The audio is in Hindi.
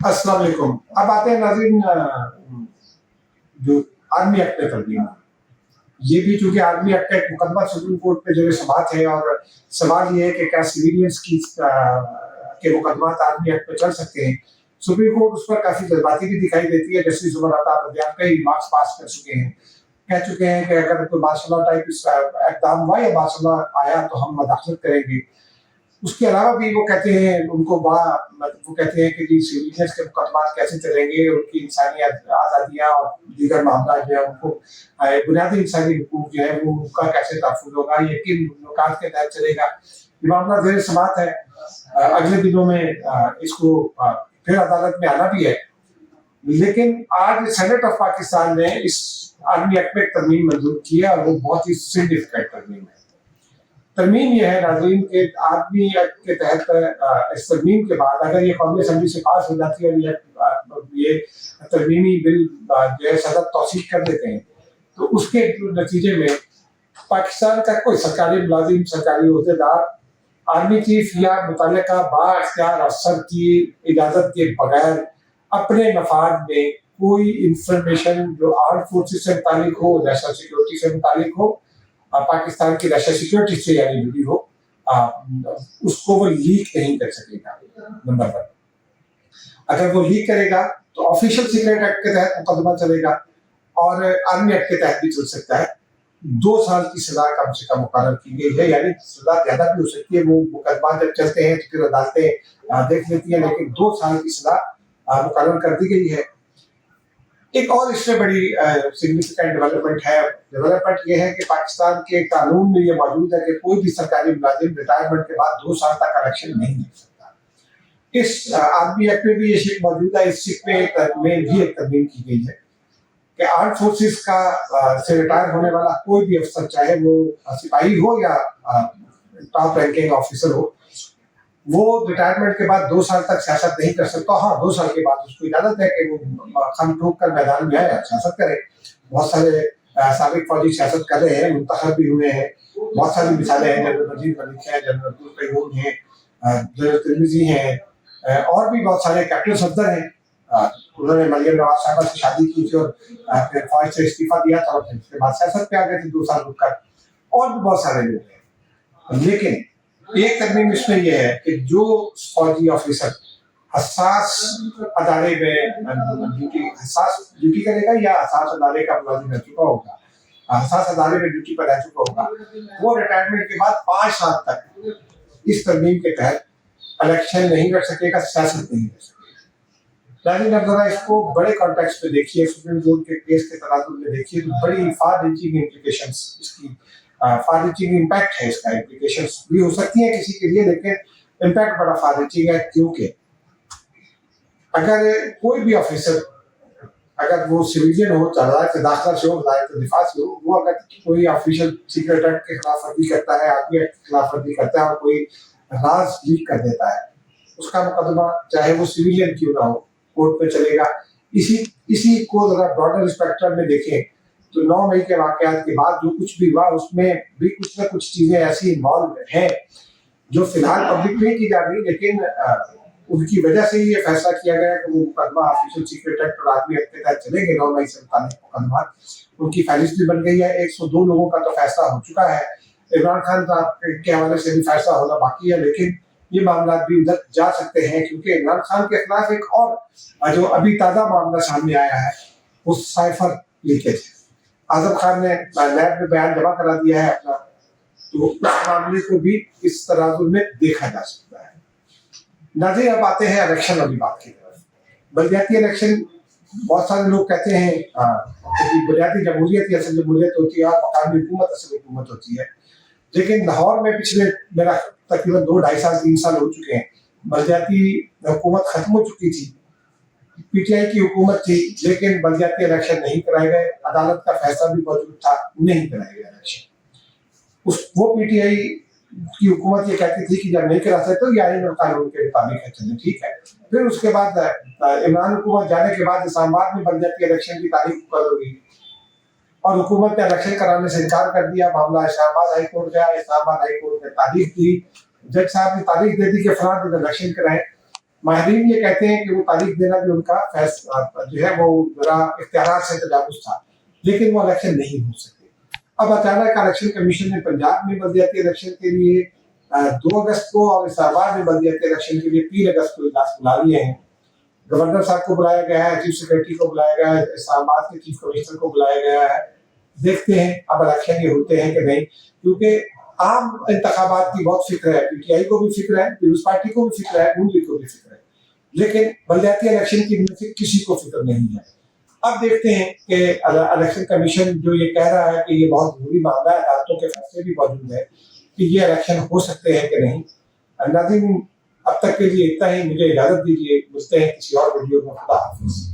अस्सलाम वालेकुम। अब आते हैं नाज़रीन जो आर्मी एक्ट पे तरमीम। ये भी चूँकि आर्मी एक्ट का एक मुकदमा सुप्रीम कोर्ट में जो है समाअत है और सवाल ये है कि क्या सिविलियंस के मुकदमात आर्मी एक्ट पे चल सकते हैं। सुप्रीम कोर्ट उस पर काफ़ी जज़्बाती भी दिखाई देती है। जस्टिस उमर अता बंदियान कई रिमार्क्स पास कर चुके हैं। कह चुके हैं कि अगर कोई मार्शल लॉ टाइप इक़दाम हुआ या मार्शल लॉ आया तो हम मदाखलत करेंगे। उसके अलावा भी वो कहते हैं उनको बड़ा वो कहते हैं कि जी सिविलियंस के मुकदमात कैसे चलेंगे, उनकी इंसानी आज़ादियाँ और दीगर मामला जो है उनको बुनियादी इंसानी हुकूक जो है वो उनका कैसे तहफ़्फ़ुज़ होगा, ये किन नुकात के तहत चलेगा। ये मामला ज़ेर समाअत है। अगले दिनों में इसको फिर अदालत में आना भी है। लेकिन आज सेनेट ऑफ पाकिस्तान ने इस आर्मी एक्ट में तरमीम मंजूर की है और वो बहुत ही सिग्निफिकेंट तरमीम है। तरमीम यह है नाज़रीन के आर्मी एक्ट के तहत इस तरमीम के बाद अगर ये कौमी असम्बली से पास हो जाती है और ये तरमीमी बिल जो है सदर तौसीक कर देते हैं तो उसके नतीजे में पाकिस्तान का कोई सरकारी मुलाजिम, सरकारी ओहदेदार आर्मी चीफ या मुतल्लिका बाइख्तियार अफसर की इजाज़त के बगैर अपने मफाद में कोई इंफॉर्मेशन जो आर्म्ड फोर्सेस से मुतालिक हो, नेशनल सिक्योरिटी से मुतालिक हो, पाकिस्तान की नेशनल सिक्योरिटी से यानी जुड़ी हो, उसको वो लीक नहीं कर सकेगा। नंबर 1, अगर वो लीक करेगा तो ऑफिशियल सीक्रेट एक्ट के तहत मुकदमा चलेगा और आर्मी एक्ट के तहत भी चल सकता है। 2 साल की सजा कम से कम मुकर्रर की गई है, यानी सजा ज्यादा भी हो सकती है। वो मुकदमा जब चलते हैं तो फिर अदालतें देख लेती हैं, लेकिन 2 साल की सजा मुकर्रर कर दी गई है। एक और इससे बड़ी सिग्निफिकेंट डेवलपमेंट ये है कि पाकिस्तान के कानून में ये मौजूद है कि कोई भी सरकारी मुलाजिम रिटायरमेंट के बाद 2 साल तक इलेक्शन नहीं ले सकता। इस आर्मी एक्ट में भी ये शिक मौजूद है। इस शिक में भी एक तरमीम की गई है कि आर्म्ड फोर्सेस का से रिटायर होने वाला कोई भी अफसर, चाहे वो सिपाही हो या टॉप रैंकिंग ऑफिसर हो, वो रिटायरमेंट के बाद 2 साल तक सियासत नहीं कर सकता। हाँ, 2 साल के बाद उसको इजाजत है कि वो खम ठोक कर मैदान में आए, सियासत करे। बहुत सारे साबिक फौजी सियासत कर रहे हैं, मुंतखब भी हुए हैं। बहुत सारी मिसालें हैं, जनरल मजीद मलिक हैं, जनरल अब्दुल क़य्यूम हैं, जनरल तिरमिज़ी हैं, और भी बहुत सारे कैप्टन सफदर हैं। उन्होंने मरियम नवाज साहबा से शादी की थी और फिर फौज से इस्तीफा दिया था और फिर उसके बाद सियासत पे आ गए थे 2 साल रुक कर। और भी बहुत सारे लोग हैं। लेकिन एक तरमीम इसमें यह है कि जो फौजी ऑफिसर हसास अदारे में ड्यूटी करेगा या हसास अदारे का मुलाजिम रह चुका होगा, हसास अदारे में ड्यूटी पर रह चुका होगा, वो रिटायरमेंट के बाद 5 साल तक इस तरमीम के तहत इलेक्शन नहीं कर सकेगा, सियासत नहीं कर सकेगा। लेकिन अब जरा इसको बड़े कॉन्टेक्स्ट में देखिए, सुप्रीम कोर्ट के केस के तनाजुर में देखिए तो बड़ी फार रीचिंग इम्प्लीकेशंस इसकी फार रीचिंग इम्पैक्ट है। इसका इम्प्लीकेशंस भी हो सकती है किसी के लिए, लेकिन इम्पैक्ट बड़ा फार रीचिंग है। क्योंकि अगर कोई भी ऑफिसर, अगर वो सिविलियन हो, वज़ारत दाखिला से हो, वज़ारत दिफा से हो, वो अगर कोई ऑफिशियल सीक्रेट एक्ट के खिलाफ वर्जी करता है, आर्मी एक्ट के खिलाफ वर्जी करता है और कोई राज लीक कर देता है, उसका मुकदमा चाहे वो सिविलियन क्यों ना हो, कोर्ट में चलेगा। इसी को जरा ब्रॉडर स्पेक्ट्रम में देखें तो 9 मई के वाकयात के बाद जो कुछ भी हुआ उसमें भी कुछ ना कुछ चीजें ऐसी इन्वॉल्व हैं जो फिलहाल पब्लिक नहीं की जा रही, लेकिन उनकी वजह से ही ये फैसला किया गया कि वो मुकदमा ऑफिशियल सीक्रेट एक्ट और आर्मी एक्ट के तहत चलेंगे। 9 मई से मुताबिक मुकदमा उनकी फहरिस्त भी बन गई है। 102 लोगों का तो फैसला हो चुका है। इमरान खान के हवाले से भी फैसला होना बाकी है, लेकिन ये मामला भी उधर जा सकते हैं क्योंकि इमरान खान के खिलाफ एक और जो अभी ताज़ा मामला सामने आया है वो साइफर लीकेज है। आजम खान ने लैब में बयान जमा करा दिया है अपना, तो उस मामले को भी इस तराजू में देखा जा सकता है। नाज़रीन, अब आते हैं इलेक्शन वाली बात की तरफ। बलदियाती इलेक्शन बहुत सारे लोग कहते हैं कि बुनियादी जमहूरियत या असल जमहूरियत होती है और मकामी हुकूमत असल हुकूमत होती है। लेकिन लाहौर में पिछले मेरा तकरीबन 2-2.5 साल 3 साल हो चुके हैं, बलदियाती हुकूमत खत्म हो चुकी थी, पीटीआई की हुकूमत थी, लेकिन बलदियाती इलेक्शन नहीं कराए गए। अदालत का फैसला भी मौजूद था, नहीं कराए गए इलेक्शन। वो पीटीआई की हुकूमत ये कहती थी कि जब नहीं करा सकते तो आईन और कानून के मुताबिक है, चले ठीक है। फिर उसके बाद इमरान हुकूमत जाने के बाद इस्लामाबाद में बलदियाती इलेक्शन की तारीख मुकर्रर हुई और हुकूमत ने इलेक्शन कराने से इनकार कर दिया। मामला इस्लामाबाद हाई कोर्ट गया, इस्लामाबाद हाई कोर्ट ने तारीख दी, जज साहब ने तारीख दे दी कि फलां दिन इलेक्शन कराएं, माहिरीन ये कहते हैं कि वो तारीख देना भी उनका फैसला जो है वो जरा इख्तियार से तजावुज था, लेकिन वो इलेक्शन नहीं हो सके। अब अचानक इलेक्शन कमीशन ने पंजाब में बलदियाती इलेक्शन के लिए 2 अगस्त को और इस्लामाबाद में बलदियाती इलेक्शन के लिए 3 अगस्त को इजलास बुला लिए हैं। गवर्नर साहब को बुलाया गया है, चीफ सेक्रेटरी को बुलाया गया है, इस्लामाबाद के चीफ कमिश्नर को बुलाया गया है। देखते हैं अब इलेक्शन ये होते हैं कि नहीं, क्योंकि आम इंतखाबात की बहुत फिक्र है, पीटीआई को भी फिक्र है, पीपल्स पार्टी को भी फिक्र है, नून लीग को भी फिक्र है, लेकिन बलदियाती इलेक्शन की इनमें से किसी को फिक्र नहीं है। अब देखते हैं कि इलेक्शन कमीशन जो ये कह रहा है कि ये बहुत जरूरी मामला है, अदालतों के फैसले भी मौजूद है कि ये इलेक्शन हो सकते हैं कि नहीं। नाज़रीन, अब तक के लिए इतना ही, मुझे इजाजत दीजिए, मिलते हैं किसी और वीडियो में। खुदा हाफिज़।